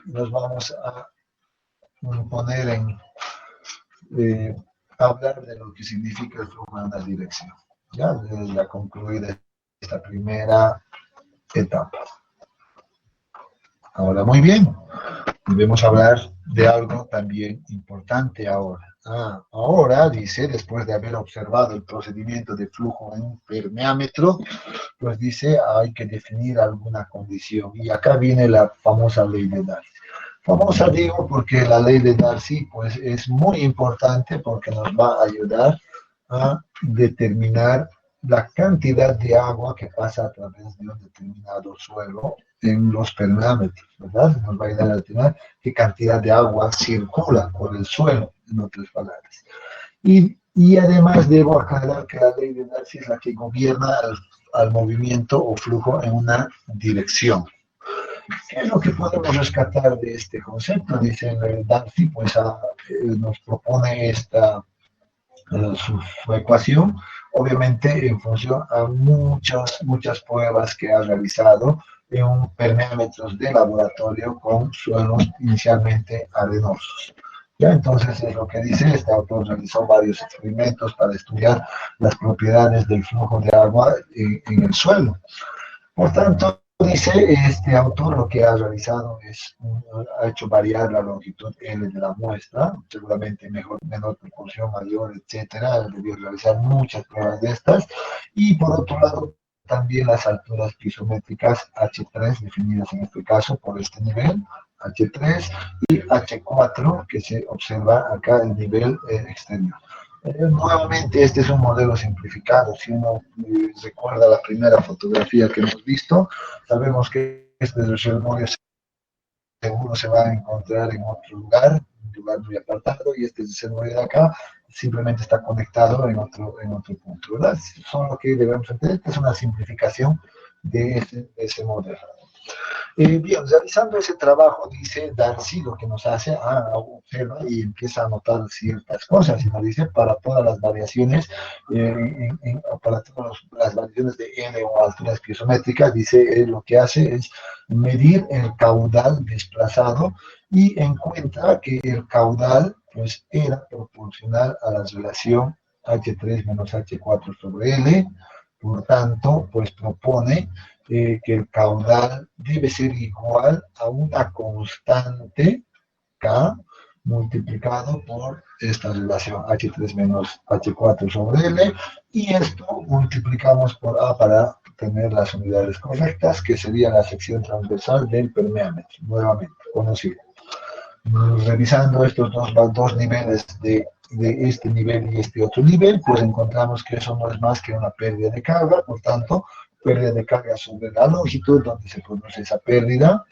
nos vamos a poner hablar de lo que significa el flujo en una dirección. Ya concluir esta primera etapa. Ahora, muy bien, debemos hablar de algo también importante ahora. Ahora, dice, después de haber observado el procedimiento de flujo en un permeámetro, pues dice, hay que definir alguna condición. Y acá viene la famosa ley de Darcy. Famosa digo porque la ley de Darcy pues, es muy importante porque nos va a ayudar a determinar la cantidad de agua que pasa a través de un determinado suelo en los permeámetros, ¿verdad? Nos va a ayudar a determinar qué cantidad de agua circula por el suelo, en otras palabras. Y además debo aclarar que la ley de Darcy es la que gobierna al movimiento o flujo en una dirección. ¿Qué es lo que podemos rescatar de este concepto? Dice Darcy, pues nos propone su ecuación, obviamente en función a muchas pruebas que ha realizado en permeámetros de laboratorio con suelos inicialmente arenosos. Ya, entonces es lo que dice, este autor realizó varios experimentos para estudiar las propiedades del flujo de agua en el suelo. Por tanto, dice este autor, lo que ha realizado ha hecho variar la longitud L de la muestra, seguramente menor proporción, mayor, etcétera, debió realizar muchas pruebas de estas, y por otro lado, también las alturas pisométricas H3, definidas en este caso por este nivel, H3, y H4, que se observa acá el nivel exterior. Nuevamente, este es un modelo simplificado. Si uno recuerda la primera fotografía que hemos visto, sabemos que este reservorio seguro se va a encontrar en otro lugar, un lugar muy apartado, y este reservorio de acá simplemente está conectado en otro punto, ¿verdad? Solo que debemos entender que es una simplificación de ese modelo. Bien, realizando ese trabajo, dice Darcy, lo que nos hace, observa y empieza a notar ciertas cosas, y nos dice, para todas las variaciones, para todas las variaciones de N o alturas piezométricas, dice, lo que hace es medir el caudal desplazado y encuentra que el caudal, pues, era proporcional a la relación H3 menos H4 sobre L, por tanto, pues propone que el caudal debe ser igual a una constante K multiplicado por esta relación H3 menos H4 sobre L, y esto multiplicamos por A para tener las unidades correctas, que sería la sección transversal del permeámetro, nuevamente conocido. Revisando estos dos niveles de este nivel y este otro nivel, pues encontramos que eso no es más que una pérdida de carga, por tanto, pérdida de carga sobre la longitud donde se produce esa pérdida,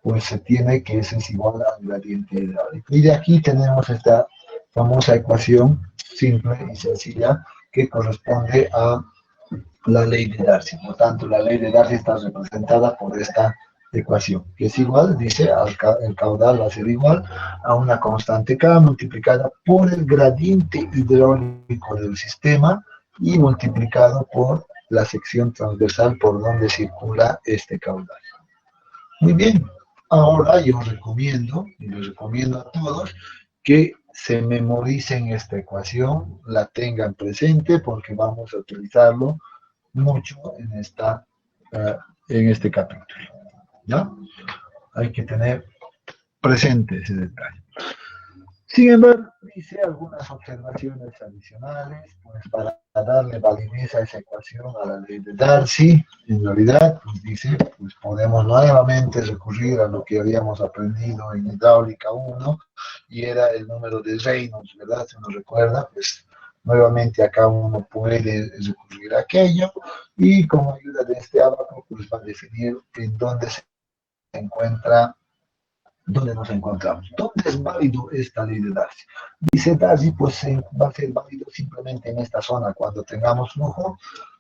pues se tiene que ese es igual al gradiente hidráulico. Y de aquí tenemos esta famosa ecuación simple y sencilla que corresponde a la ley de Darcy. Por tanto, la ley de Darcy está representada por esta ecuación, que es igual, dice, el caudal va a ser igual a una constante K multiplicada por el gradiente hidráulico del sistema y multiplicado por la sección transversal por donde circula este caudal. Muy bien, ahora yo recomiendo, y les recomiendo a todos, que se memoricen esta ecuación, la tengan presente porque vamos a utilizarlo mucho en este capítulo. ¿Ya? Hay que tener presente ese detalle. Sin embargo, hice algunas observaciones adicionales, pues para darle validez a esa ecuación, a la ley de Darcy. En realidad, pues dice, pues podemos nuevamente recurrir a lo que habíamos aprendido en hidráulica 1, y era el número de Reynolds, ¿verdad? Si uno recuerda, pues nuevamente acá uno puede recurrir a aquello, y con ayuda de este abaco, pues va a definir en dónde se encuentra. ¿Dónde nos encontramos? ¿Dónde es válido esta ley de Darcy? Dice Darcy, pues va a ser válido simplemente en esta zona, cuando tengamos flujo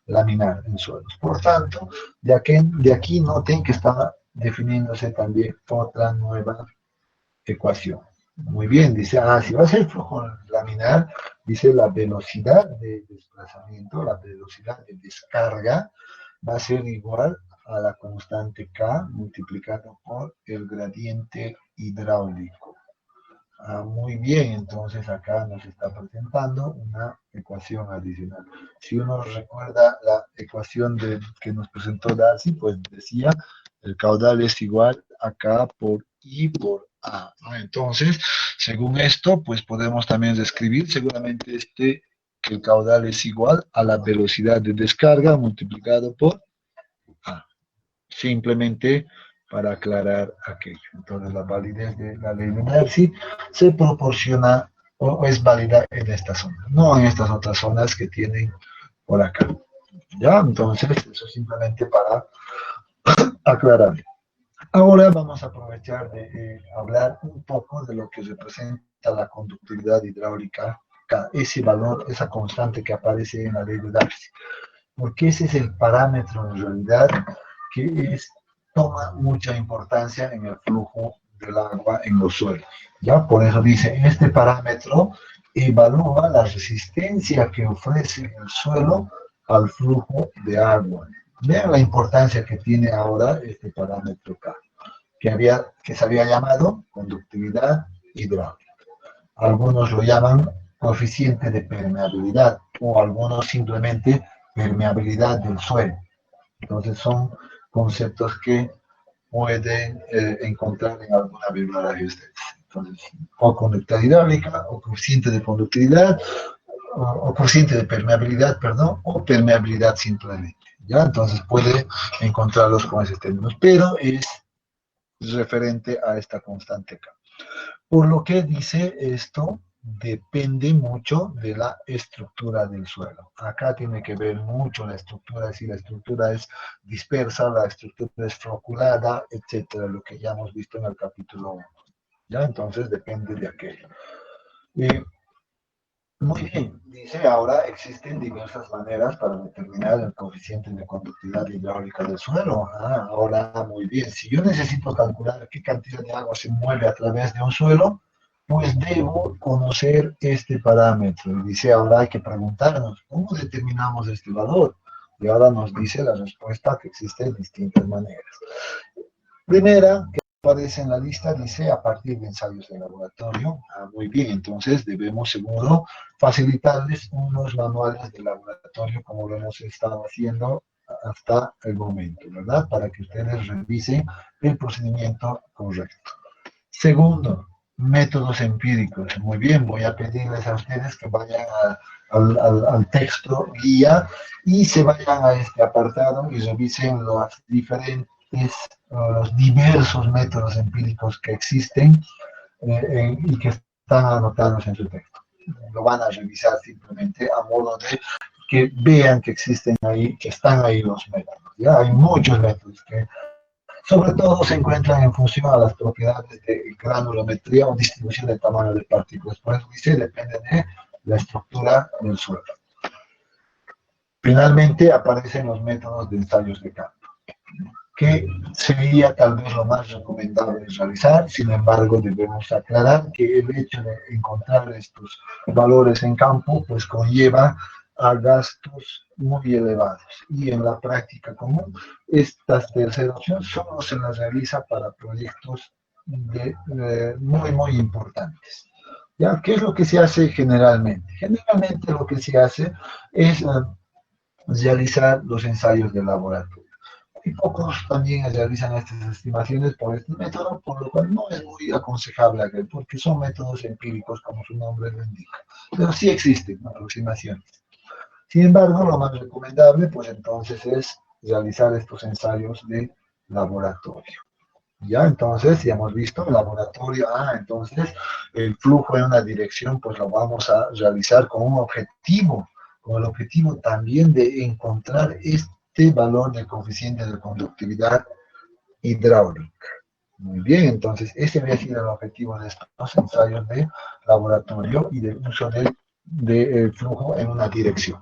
laminar en suelos. Por tanto, de aquí noten que está definiéndose también otra nueva ecuación. Muy bien, dice, si va a ser flujo laminar, dice la velocidad de desplazamiento, la velocidad de descarga, va a ser igual a la constante K multiplicado por el gradiente hidráulico. Muy bien, entonces acá nos está presentando una ecuación adicional. Si uno recuerda la ecuación que nos presentó Darcy, pues decía, el caudal es igual a K por I por A. Entonces, según esto, pues podemos también describir seguramente que el caudal es igual a la velocidad de descarga multiplicado por A. Simplemente para aclarar aquello. Entonces, la validez de la ley de Darcy se proporciona o es válida en esta zona, no en estas otras zonas que tienen por acá. ¿Ya? Entonces, eso simplemente para aclarar. Ahora vamos a aprovechar de hablar un poco de lo que representa la conductividad hidráulica, ese valor, esa constante que aparece en la ley de Darcy, porque ese es el parámetro en realidad que toma mucha importancia en el flujo del agua en los suelos. ¿Ya? Por eso dice, este parámetro evalúa la resistencia que ofrece el suelo al flujo de agua. Vean la importancia que tiene ahora este parámetro K, que se había llamado conductividad hidráulica. Algunos lo llaman coeficiente de permeabilidad o algunos simplemente permeabilidad del suelo. Entonces son conceptos que pueden encontrar en alguna bibliografía ustedes. Entonces, o conductividad hidráulica, o coeficiente de conductividad, o coeficiente de permeabilidad, perdón, o permeabilidad simplemente. ¿Ya? Entonces puede encontrarlos con esos términos, pero es referente a esta constante K. Por lo que dice esto, depende mucho de la estructura del suelo. Acá tiene que ver mucho la estructura, si la estructura es dispersa, la estructura es floculada, etcétera, lo que ya hemos visto en el capítulo 1. ¿Ya? Entonces depende de aquello. Muy bien, dice ahora existen diversas maneras para determinar el coeficiente de conductividad hidráulica del suelo. Ahora, muy bien, si yo necesito calcular qué cantidad de agua se mueve a través de un suelo, pues debo conocer este parámetro. Y dice, ahora hay que preguntarnos, ¿cómo determinamos este valor? Y ahora nos dice la respuesta que existen distintas maneras. Primera, que aparece en la lista, dice a partir de ensayos de laboratorio. Muy bien, entonces debemos seguro facilitarles unos manuales de laboratorio como lo hemos estado haciendo hasta el momento, ¿verdad? Para que ustedes revisen el procedimiento correcto. Segundo, métodos empíricos. Muy bien, voy a pedirles a ustedes que vayan al texto guía y se vayan a este apartado y revisen los diversos métodos empíricos que existen y que están anotados en su texto. Lo van a revisar simplemente a modo de que vean que existen ahí, que están ahí los métodos. ¿Ya? Hay muchos métodos que sobre todo se encuentran en función a las propiedades de granulometría o distribución del tamaño de partículas. Por eso dice, depende de la estructura del suelo. Finalmente aparecen los métodos de ensayos de campo, que sería tal vez lo más recomendable realizar. Sin embargo, debemos aclarar que el hecho de encontrar estos valores en campo pues conlleva a gastos muy elevados, y en la práctica común esta tercera opción solo se las realiza para proyectos muy importantes. ¿Ya? ¿Qué es lo que se hace generalmente? Generalmente lo que se hace es realizar los ensayos de laboratorio. Y pocos también realizan estas estimaciones por este método, por lo cual no es muy aconsejable aquel, porque son métodos empíricos, como su nombre lo indica. Pero sí existen aproximaciones. Sin embargo, lo más recomendable, pues entonces, es realizar estos ensayos de laboratorio. Ya, entonces, ya hemos visto el laboratorio, entonces el flujo en una dirección, pues lo vamos a realizar con un objetivo, con el objetivo también de encontrar este valor del coeficiente de conductividad hidráulica. Muy bien, entonces ese había sido el objetivo de estos ensayos de laboratorio y de uso del flujo en una dirección.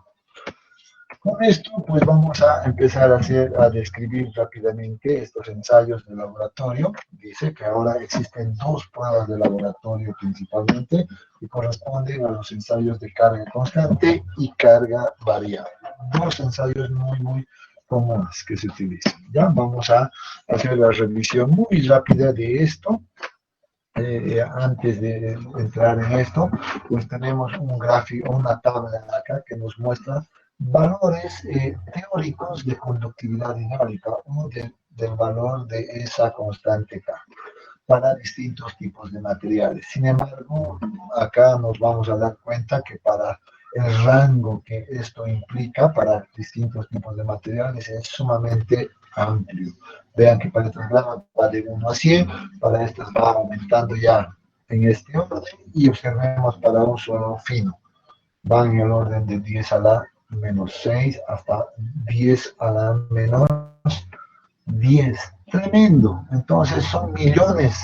Con esto, pues vamos a empezar a describir rápidamente estos ensayos de laboratorio. Dice que ahora existen dos pruebas de laboratorio principalmente, que corresponden a los ensayos de carga constante y carga variable. Dos ensayos muy comunes que se utilizan. Ya vamos a hacer la revisión muy rápida de esto. Antes de entrar en esto, pues tenemos un gráfico, una tabla acá que nos muestra valores teóricos de conductividad hidráulica o del valor de esa constante K para distintos tipos de materiales. Sin embargo, acá nos vamos a dar cuenta que para el rango que esto implica para distintos tipos de materiales es sumamente amplio. Vean que para estas ramas va de 1 a 100, para estas va aumentando ya en este orden, y observemos para un suelo fino. Van en el orden de 10 a la menos 6 hasta 10 a la menos 10. Tremendo. Entonces son millones.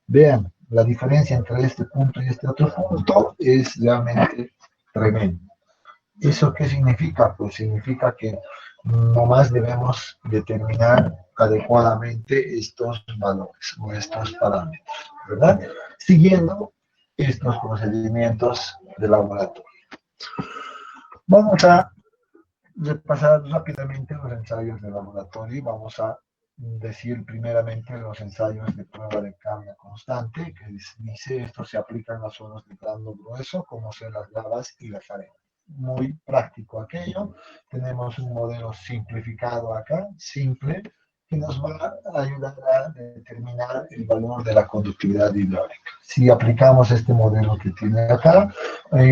Vean, la diferencia entre este punto y este otro punto es realmente tremendo. ¿Eso qué significa? Pues significa que nomás debemos determinar adecuadamente estos valores o estos parámetros, ¿verdad? Siguiendo estos procedimientos de laboratorio. Vamos a repasar rápidamente los ensayos de laboratorio y vamos a decir primeramente los ensayos de prueba de carga constante, que dice esto se aplica en los suelos de grano grueso, como son las gravas y las arenas. Muy práctico aquello. Tenemos un modelo simplificado acá, simple, que nos va a ayudar a determinar el valor de la conductividad hidráulica. Si aplicamos este modelo que tiene acá,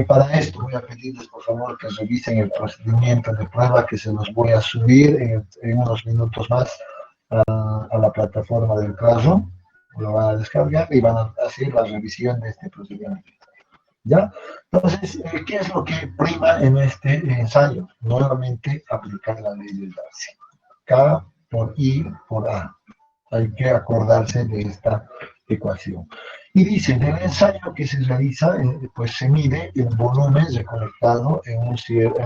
para esto voy a pedirles por favor que revisen el procedimiento de prueba que se los voy a subir en unos minutos más a la plataforma del Classroom. Lo van a descargar y van a hacer la revisión de este procedimiento. ¿Ya? Entonces, ¿qué es lo que prima en este ensayo? Nuevamente, aplicar la ley del Darcy. K por I por A. Hay que acordarse de esta ecuación. Y dice, en el ensayo que se realiza, pues se mide el volumen recolectado en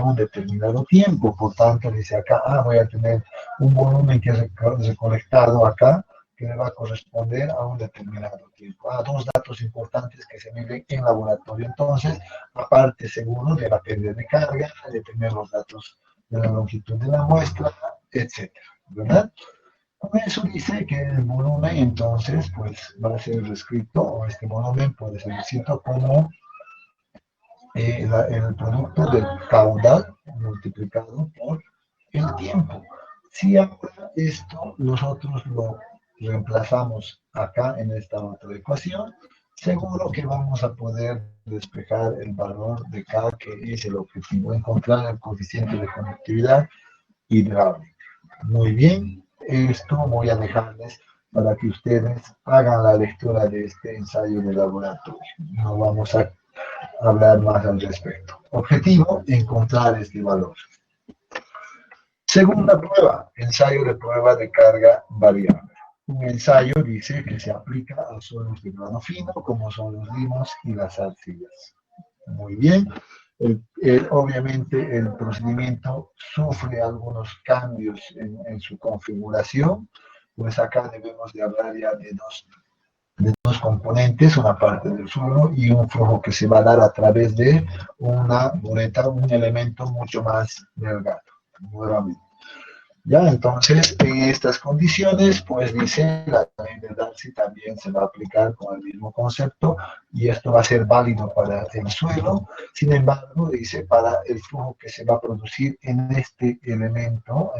un determinado tiempo. Por tanto, dice acá, voy a tener un volumen que es recolectado acá, que le va a corresponder a un determinado tiempo. Dos datos importantes que se miden en laboratorio. Entonces, aparte seguro de la pérdida de carga, de tener los datos de la longitud de la muestra, etc. ¿Verdad? Con eso dice que el volumen entonces pues va a ser reescrito, o este volumen puede ser escrito como el producto del caudal multiplicado por el tiempo. Si ahora esto nosotros lo reemplazamos acá en esta otra ecuación, seguro que vamos a poder despejar el valor de K, que es el objetivo, encontrar el coeficiente de conductividad hidráulica. Muy bien. Esto voy a dejarles para que ustedes hagan la lectura de este ensayo de laboratorio. No vamos a hablar más al respecto. Objetivo, encontrar este valor. Segunda prueba, ensayo de prueba de carga variable. Un ensayo dice que se aplica a suelos de grano fino, como son los limos y las arcillas. Muy bien. Obviamente el procedimiento sufre algunos cambios en su configuración, pues acá debemos de hablar ya de dos componentes, una parte del suelo y un flujo que se va a dar a través de una bureta, un elemento mucho más delgado, nuevamente. Ya, entonces, en estas condiciones, pues dice, la ley de Darcy también se va a aplicar con el mismo concepto y esto va a ser válido para el suelo. Sin embargo, dice, para el flujo que se va a producir en este elemento,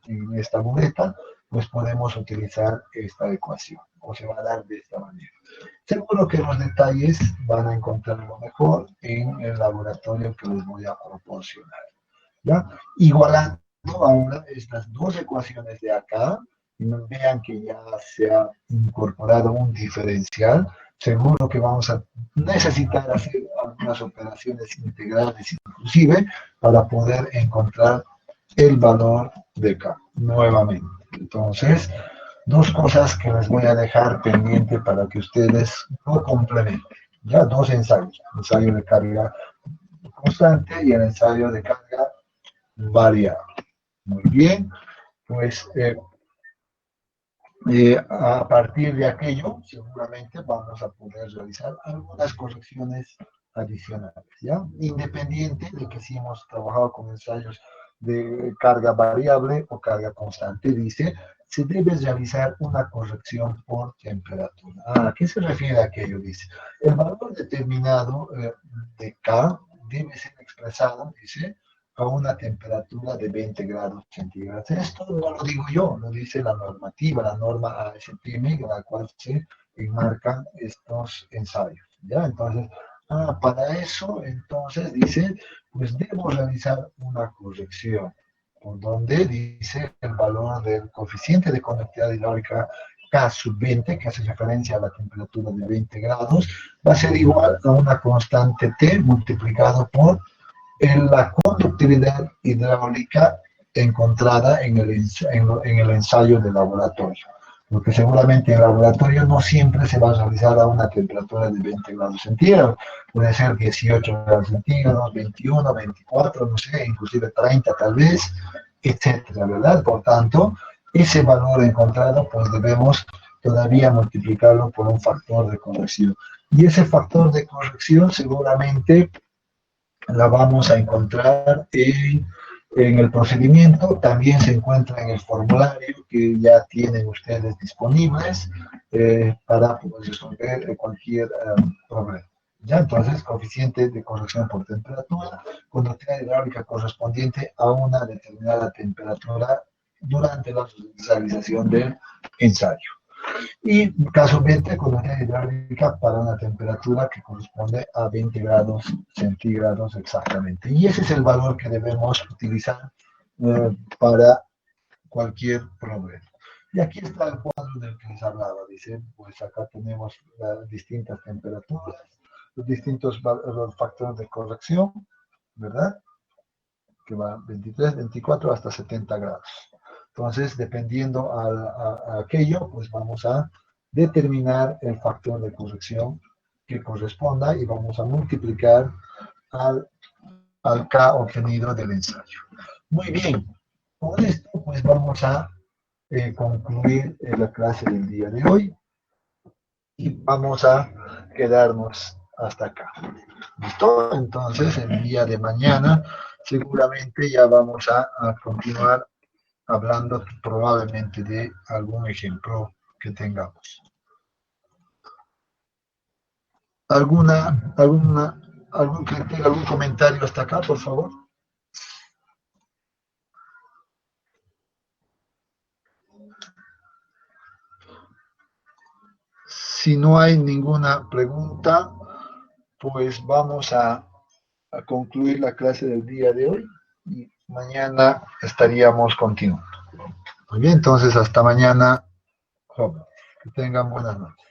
en esta boleta, pues podemos utilizar esta ecuación o se va a dar de esta manera. Seguro que los detalles van a encontrarlo mejor en el laboratorio que les voy a proporcionar. ¿Ya? Igualando ahora estas dos ecuaciones de acá, vean que ya se ha incorporado un diferencial, seguro que vamos a necesitar hacer algunas operaciones integrales inclusive para poder encontrar el valor de K nuevamente. Entonces, dos cosas que les voy a dejar pendiente para que ustedes lo complementen. Ya, dos ensayos, ensayo de carga constante y el ensayo de carga variable. Muy bien, pues a partir de aquello seguramente vamos a poder realizar algunas correcciones adicionales, ¿ya? Independiente de que si hemos trabajado con ensayos de carga variable o carga constante, dice, se debe realizar una corrección por temperatura. ¿A qué se refiere aquello? Dice, el valor determinado de K debe ser expresado, dice, a una temperatura de 20 grados centígrados. Esto no lo digo yo, lo dice la normativa, la norma ASTM, en la cual se enmarcan estos ensayos. ¿Ya? Entonces, para eso, entonces, dice, pues debo realizar una corrección, por donde dice el valor del coeficiente de conductividad hidráulica K sub 20, que hace referencia a la temperatura de 20 grados, va a ser igual a una constante T multiplicado por la conductividad hidráulica encontrada en el ensayo de laboratorio. Porque seguramente en el laboratorio no siempre se va a realizar a una temperatura de 20 grados centígrados. Puede ser 18 grados centígrados, 21, 24, no sé, inclusive 30 tal vez, etcétera, ¿verdad? Por tanto, ese valor encontrado, pues debemos todavía multiplicarlo por un factor de corrección. Y ese factor de corrección seguramente la vamos a encontrar en el procedimiento, también se encuentra en el formulario que ya tienen ustedes disponibles para poder resolver cualquier problema. ¿Ya? Entonces, coeficiente de corrección por temperatura, conductividad hidráulica correspondiente a una determinada temperatura durante la realización del ensayo. Y caso 20, conductividad hidráulica para una temperatura que corresponde a 20 grados centígrados exactamente. Y ese es el valor que debemos utilizar para cualquier problema. Y aquí está el cuadro del que les hablaba. Dice, pues acá tenemos las distintas temperaturas, los distintos los factores de corrección, ¿verdad? Que van 23, 24 hasta 70 grados. Entonces, dependiendo a aquello, pues vamos a determinar el factor de corrección que corresponda y vamos a multiplicar al K obtenido del ensayo. Muy bien, con esto pues vamos a concluir la clase del día de hoy y vamos a quedarnos hasta acá. ¿Listo? Entonces, el día de mañana seguramente ya vamos a continuar hablando probablemente de algún ejemplo que tengamos. ¿Algún comentario hasta acá, por favor? Si no hay ninguna pregunta, pues vamos a concluir la clase del día de hoy y mañana estaríamos continuando. Muy bien, entonces hasta mañana, jóvenes. Que tengan buenas noches.